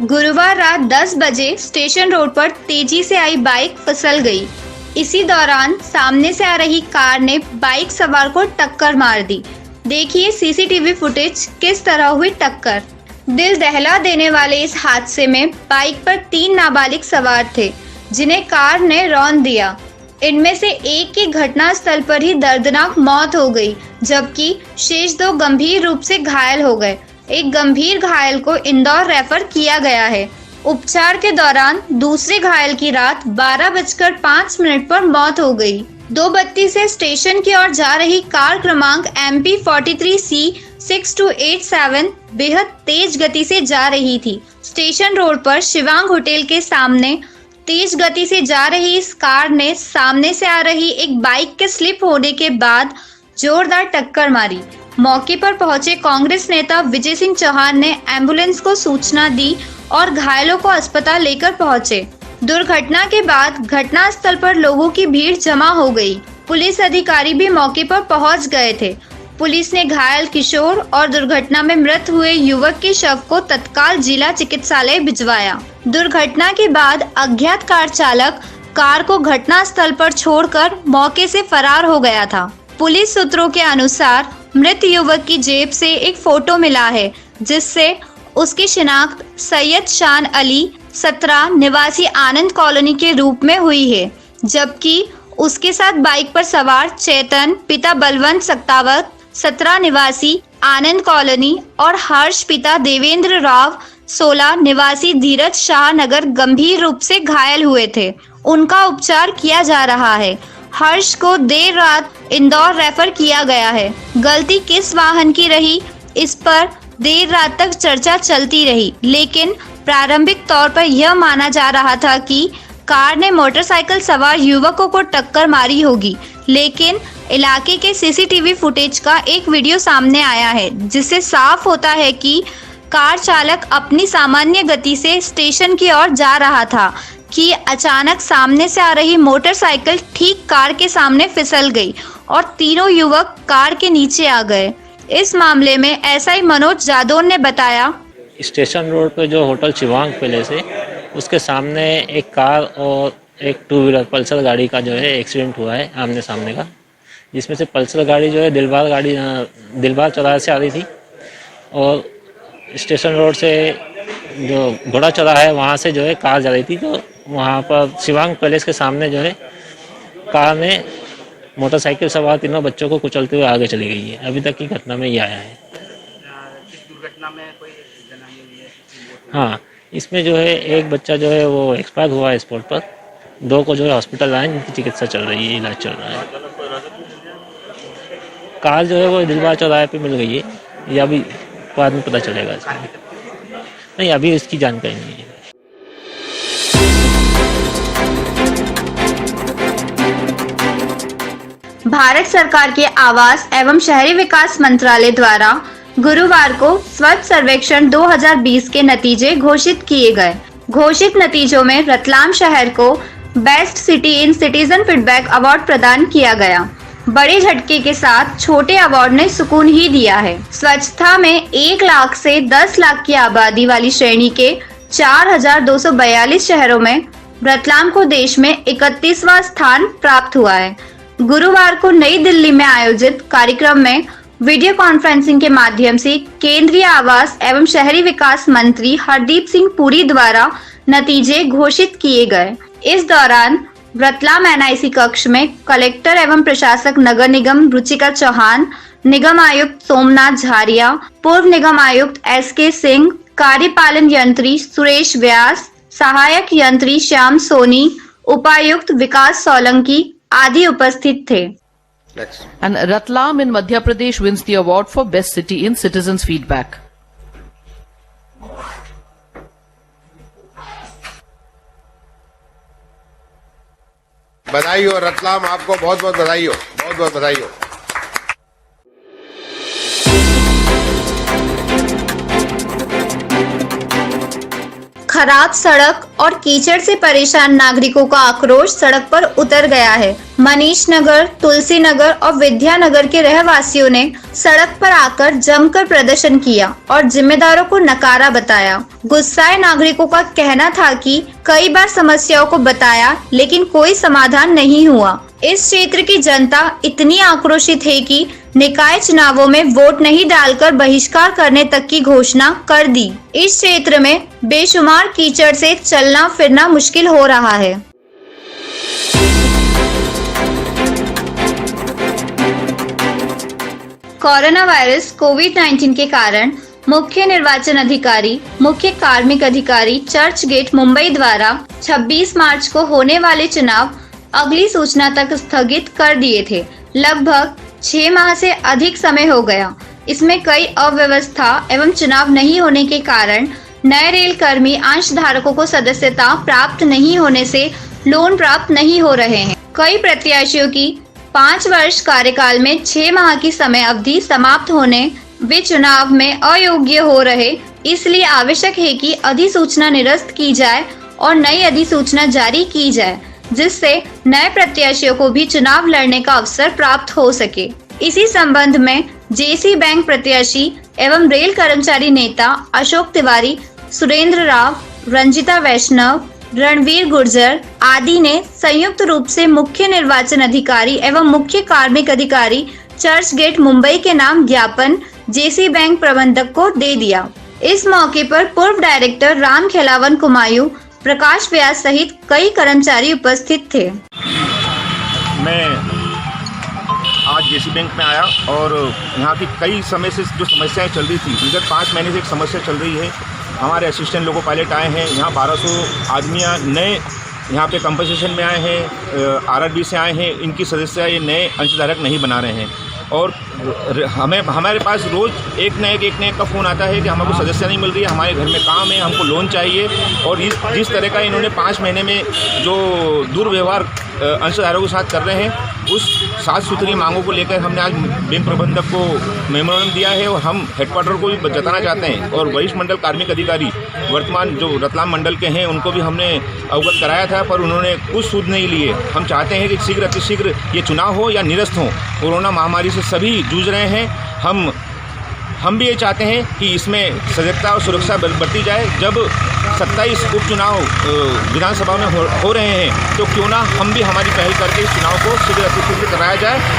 गुरुवार रात 10 बजे स्टेशन रोड पर तेजी से आई बाइक फिसल गई। इसी दौरान सामने से आ रही कार ने बाइक सवार को टक्कर मार दी। देखिए सीसीटीवी फुटेज किस तरह हुई टक्कर। दिल दहला देने वाले इस हादसे में बाइक पर 3 नाबालिग सवार थे जिन्हें कार ने रौंद दिया। इनमें से एक की घटनास्थल पर ही दर्दनाक मौत हो गई, जबकि शेष 2 गंभीर रूप से घायल हो गए। एक गंभीर घायल को इंदौर रेफर किया गया है। उपचार के दौरान दूसरे घायल की रात 12:05 पर मौत हो गई। 232 से स्टेशन की ओर जा रही कार क्रमांक MP 43C 6287 बेहद तेज गति से जा रही थी। स्टेशन रोड पर शिवांग होटल के सामने तेज गति से जा रही इस कार ने सामने से आ रही एक बाइक के स्लिप होने के बाद जोरदार टक्कर मारी। मौके पर पहुंचे कांग्रेस नेता विजय सिंह चौहान ने एम्बुलेंस को सूचना दी और घायलों को अस्पताल लेकर पहुंचे। दुर्घटना के बाद घटनास्थल पर लोगों की भीड़ जमा हो गई। पुलिस अधिकारी भी मौके पर पहुंच गए थे। पुलिस ने घायल किशोर और दुर्घटना में मृत हुए युवक के शव को तत्काल जिला चिकित्सालय भिजवाया। दुर्घटना के बाद अज्ञात कार चालक कार को घटनास्थल पर छोड़कर मौके से फरार हो गया था। पुलिस सूत्रों के अनुसार मृत युवक की जेब से एक फोटो मिला है, जिससे उसकी शिनाख्त सैयद शान अली 17 निवासी आनंद कॉलोनी के रूप में हुई है, जबकि उसके साथ बाइक पर सवार चेतन पिता बलवंत सक्तावत 17 निवासी आनंद कॉलोनी और हर्ष पिता देवेंद्र राव 16 निवासी धीरज शाह नगर गंभीर रूप से घायल हुए थे। उनका उपचार किया जा रहा है। हर्ष को देर रात इंदौर रेफर किया गया है। गलती किस वाहन की रही, इस पर देर रात तक चर्चा चलती रही, लेकिन प्रारंभिक तौर पर यह माना जा रहा था कि कार ने मोटरसाइकिल सवार युवकों को टक्कर मारी होगी। लेकिन इलाके के सीसीटीवी फुटेज का एक वीडियो सामने आया है, जिससे साफ होता है कि कार चालक अपनी सामान्य गति से स्टेशन की ओर जा रहा था कि अचानक सामने से आ रही मोटरसाइकिल ठीक कार के सामने फिसल गई और तीनों युवक कार के नीचे आ गए। इस मामले में एसआई मनोज जादौन ने बताया, स्टेशन रोड पे जो होटल शिवांग पैलेस है उसके सामने एक कार और एक 2 व्हीलर पल्सर गाड़ी का जो है एक्सीडेंट हुआ है आमने सामने का, जिसमें से पल्सर गाड़ी जो है दिलबाग चौराहे से आ रही थी और स्टेशन रोड से जो घोड़ा चौराहा है वहाँ से जो है कार जा रही थी। तो वहाँ पर शिवांग पैलेस के सामने जो है कार ने मोटरसाइकिल सवार तीनों बच्चों को कुचलते हुए आगे चली गई है। अभी तक की घटना में ये आया है। दुर्घटना में कोई जनानी हुई है? हाँ, इसमें जो है एक बच्चा जो है वो एक्सपायर हुआ है स्पॉट पर। 2 को जो है हॉस्पिटल आए, जिनकी चिकित्सा चल रही है, इलाज चल रहा है। कार जो है वो दिलबाग चौराहे पे मिल गई है, या अभी बाद में पता चलेगा इसका। नहीं, अभी इसकी जानकारी नहीं है। भारत सरकार के आवास एवं शहरी विकास मंत्रालय द्वारा गुरुवार को स्वच्छ सर्वेक्षण 2020 के नतीजे घोषित किए गए। घोषित नतीजों में रतलाम शहर को best city in citizen feedback award प्रदान किया गया। बड़े झटके के साथ छोटे अवार्ड ने सुकून ही दिया है। स्वच्छता में 1 लाख से 10 लाख की आबादी वाली श्रेणी के 4242 शहरों में रतलाम को देश में 31वां स्थान प्राप्त हुआ है। गुरुवार को नई दिल्ली में आयोजित कार्यक्रम में वीडियो कॉन्फ्रेंसिंग के माध्यम से केंद्रीय आवास एवं शहरी विकास मंत्री हरदीप सिंह पुरी द्वारा नतीजे घोषित किए गए। इस दौरान रतलाम NIC कक्ष में कलेक्टर एवं प्रशासक नगर निगम रुचिका चौहान, निगम आयुक्त सोमनाथ झारिया, पूर्व निगम आयुक्त SK सिंह, कार्यपालन यंत्री सुरेश व्यास, सहायक यंत्री श्याम सोनी, उपायुक्त विकास सोलंकी आदि उपस्थित थे। And Ratlam in Madhya Pradesh wins the award for Best City in Citizens Feedback. बधाई हो रतलाम, आपको बहुत बहुत बधाई हो, बहुत बहुत बधाई हो। खराब सड़क और कीचड़ से परेशान नागरिकों का आक्रोश सड़क पर उतर गया है। मनीष नगर, तुलसी नगर और विद्यानगर के रहवासियों ने सड़क पर आकर जमकर प्रदर्शन किया और जिम्मेदारों को नकारा बताया। गुस्साए नागरिकों का कहना था कि कई बार समस्याओं को बताया लेकिन कोई समाधान नहीं हुआ। इस क्षेत्र की जनता इतनी आक्रोशित है कि निकाय चुनावों में वोट नहीं डालकर बहिष्कार करने तक की घोषणा कर दी। इस क्षेत्र में बेशुमार कीचड़ से चलना फिरना मुश्किल हो रहा है। कोरोना वायरस कोविड-19 के कारण मुख्य निर्वाचन अधिकारी, मुख्य कार्मिक अधिकारी, चर्च गेट मुंबई द्वारा 26 मार्च को होने वाले चुनाव अगली सूचना तक स्थगित कर दिए थे। लगभग 6 माह से अधिक समय हो गया। इसमें कई अव्यवस्था एवं चुनाव नहीं होने के कारण नए रेल कर्मी अंशधारकों को सदस्यता प्राप्त नहीं होने से लोन प्राप्त नहीं हो रहे हैं। कई प्रत्याशियों की 5 वर्ष कार्यकाल में 6 माह की समय अवधि समाप्त होने वे चुनाव में अयोग्य हो रहे। इसलिए आवश्यक है कि अधिसूचना निरस्त की जाए और नई अधिसूचना जारी की जाए, जिससे नए प्रत्याशियों को भी चुनाव लड़ने का अवसर प्राप्त हो सके। इसी संबंध में जेसी बैंक प्रत्याशी एवं रेल कर्मचारी नेता अशोक तिवारी, सुरेंद्र राव, रंजिता वैष्णव, रणवीर गुर्जर आदि ने संयुक्त रूप से मुख्य निर्वाचन अधिकारी एवं मुख्य कार्मिक अधिकारी चर्च गेट मुंबई के नाम ज्ञापन जेसी बैंक प्रबंधक को दे दिया। इस मौके पर पूर्व डायरेक्टर राम खेलावन कुमायूं, प्रकाश व्यास सहित कई कर्मचारी उपस्थित थे। मैं आज जेसी बैंक में आया और यहाँ की कई समय से जो समस्याएं चल रही थी, विगत 5 महीने से एक समस्या चल रही है। हमारे असिस्टेंट लोको पायलट आए हैं, यहाँ 1200 आदमियाँ नए यहाँ पे कंपनसेशन में आए हैं, आरआरबी से आए हैं। इनकी सदस्य ये नए अंशधारक नहीं बना रहे हैं और हमारे पास रोज़ एक न एक का फ़ोन आता है कि हमको सदस्य नहीं मिल रही है, हमारे घर में काम है, हमको लोन चाहिए। और जिस तरह का इन्होंने 5 महीने में जो दुर्व्यवहार अंशधारकों के साथ कर रहे हैं, उस साफ सुथरी मांगों को लेकर हमने आज बैंक प्रबंधक को मेमोरेंडम दिया है और हम हेडक्वार्टर को भी जताना चाहते हैं। और वरिष्ठ मंडल कार्मिक अधिकारी वर्तमान जो रतलाम मंडल के हैं उनको भी हमने अवगत कराया था, पर उन्होंने कुछ सूद नहीं लिए। हम चाहते हैं कि शीघ्र अतिशीघ्र ये चुनाव हो या निरस्त हो। कोरोना महामारी से सभी जूझ रहे हैं। हम भी ये चाहते हैं कि इसमें सजगता और सुरक्षा बरती जाए। जब 27 उपचुनाव विधानसभा में हो रहे हैं तो क्यों ना हम भी हमारी पहल करके इस चुनाव को शीघ्र अतिशीघ्र कराया जाए।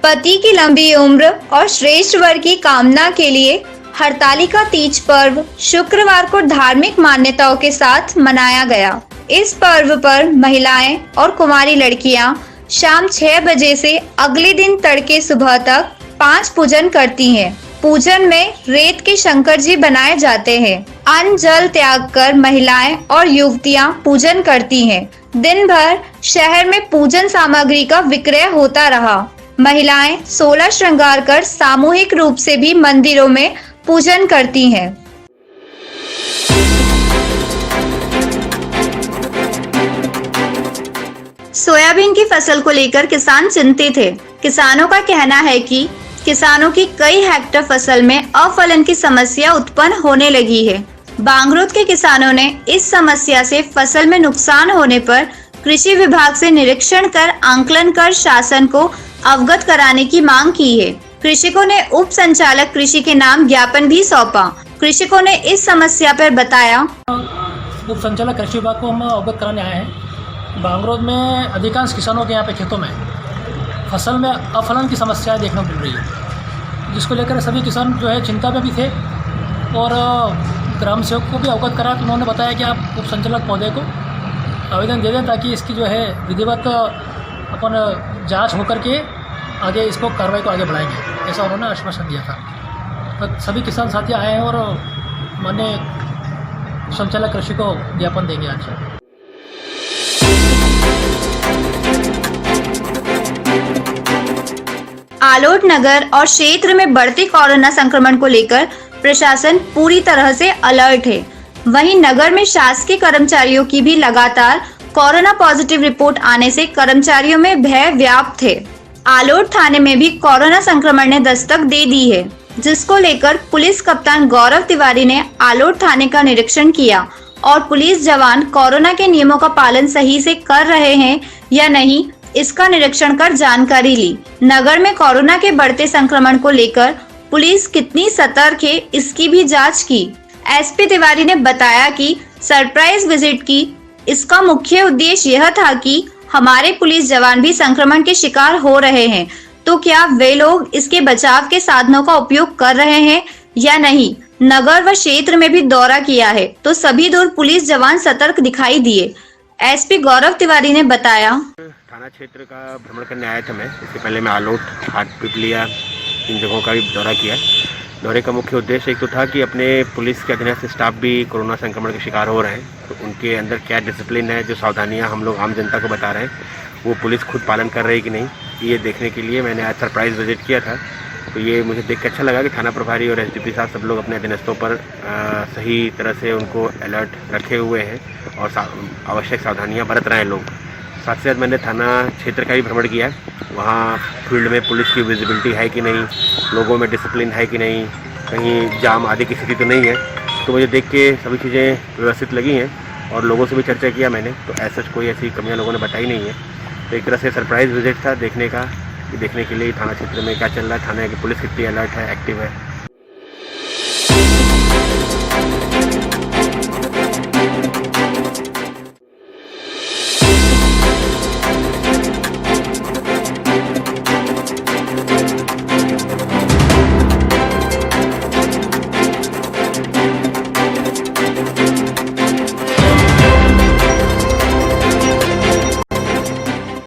पति की लंबी उम्र और श्रेष्ठ वर की कामना के लिए हरतालिका तीज पर्व शुक्रवार को धार्मिक मान्यताओं के साथ मनाया गया। इस पर्व पर महिलाएं और कुमारी लड़कियां शाम 6 बजे से अगले दिन तड़के सुबह तक 5 पूजन करती हैं। पूजन में रेत के शंकर जी बनाए जाते हैं। अन्न जल त्याग कर महिलाएं और युवतियां पूजन करती हैं। दिन भर शहर में पूजन सामग्री का विक्रय होता रहा। महिलाएं 16 श्रृंगार कर सामूहिक रूप से भी मंदिरों में पूजन करती हैं। सोयाबीन की फसल को लेकर किसान चिंतित थे। किसानों का कहना है कि किसानों की कई हेक्टेयर फसल में अफलन की समस्या उत्पन्न होने लगी है। बांगरोद के किसानों ने इस समस्या से फसल में नुकसान होने पर कृषि विभाग से निरीक्षण कर आंकलन कर शासन को अवगत कराने की मांग की है। कृषकों ने उप संचालक कृषि के नाम ज्ञापन भी सौंपा। कृषकों ने इस समस्या पर बताया, उप संचालक कृषि विभाग को हम अवगत कराने आए हैं। बांगरोद में अधिकांश किसानों के यहाँ पे खेतों में फसल में अफलन की समस्याएं देखने को मिल रही है, जिसको लेकर सभी किसान जो है चिंता में भी थे और ग्राम सेवक को भी अवगत करा। तो उन्होंने बताया कि आप उप संचालक महोदय को आवेदन दे दें ताकि इसकी जो है विधिवत अपन जांच होकर के आगे इसको कार्रवाई को आगे बढ़ाएंगे, ऐसा उन्होंने आश्वासन दिया था। तो सभी किसान साथी आए हैं और माननीय संचालक कृषि को ज्ञापन देंगे आज। आलोट नगर और क्षेत्र में बढ़ते कोरोना संक्रमण को लेकर प्रशासन पूरी तरह से अलर्ट है। वहीं नगर में शासकीय कर्मचारियों की भी लगातार कोरोना पॉजिटिव रिपोर्ट आने से कर्मचारियों में भय व्याप्त है। आलोट थाने में भी कोरोना संक्रमण ने दस्तक दे दी है, जिसको लेकर पुलिस कप्तान गौरव तिवारी ने आलोट थाने का निरीक्षण किया और पुलिस जवान कोरोना के नियमों का पालन सही से कर रहे हैं या नहीं, इसका निरीक्षण कर जानकारी ली। नगर में कोरोना के बढ़ते संक्रमण को लेकर पुलिस कितनी सतर्क है, इसकी भी जांच की। एसपी तिवारी ने बताया कि सरप्राइज विजिट की इसका मुख्य उद्देश्य यह था कि हमारे पुलिस जवान भी संक्रमण के शिकार हो रहे हैं, तो क्या वे लोग इसके बचाव के साधनों का उपयोग कर रहे हैं या नहीं। नगर व क्षेत्र में भी दौरा किया है तो सभी दूर पुलिस जवान सतर्क दिखाई दिए। एसपी गौरव तिवारी ने बताया, थाना क्षेत्र का भ्रमण करने आया था मैं। इससे पहले मैं आलोट, हाट, पिपलिया, इन जगहों का भी दौरा किया। दौरे का मुख्य उद्देश्य एक तो था कि अपने पुलिस के अधीनस्थ स्टाफ भी कोरोना संक्रमण के शिकार हो रहे हैं, तो उनके अंदर क्या डिसिप्लिन है, जो सावधानियां हम लोग आम जनता को बता रहे हैं, वो पुलिस खुद पालन कर रही है कि नहीं, ये देखने के लिए मैंने आज सरप्राइज विजिट किया था। तो ये मुझे देख के अच्छा लगा कि थाना प्रभारी और एसडीपी साहब सब लोग अपने अधीनस्थों पर सही तरह से उनको अलर्ट रखे हुए हैं और आवश्यक सावधानियाँ बरत रहे हैं लोग। साथ ही साथ मैंने थाना क्षेत्र का भी भ्रमण किया। वहाँ फील्ड में पुलिस की विजिबिलिटी है कि नहीं, लोगों में डिसिप्लिन है कि नहीं, कहीं जाम आदि की स्थिति तो नहीं है। तो मुझे देख के सभी चीज़ें व्यवस्थित लगी हैं और लोगों से भी चर्चा किया मैंने, तो ऐसा कोई ऐसी कमियां लोगों ने बताई नहीं है। तो एक तरह से सरप्राइज विजिट था देखने का, कि देखने के लिए थाना क्षेत्र में क्या चल रहा है, थाने की पुलिस कितनी अलर्ट है, एक्टिव है।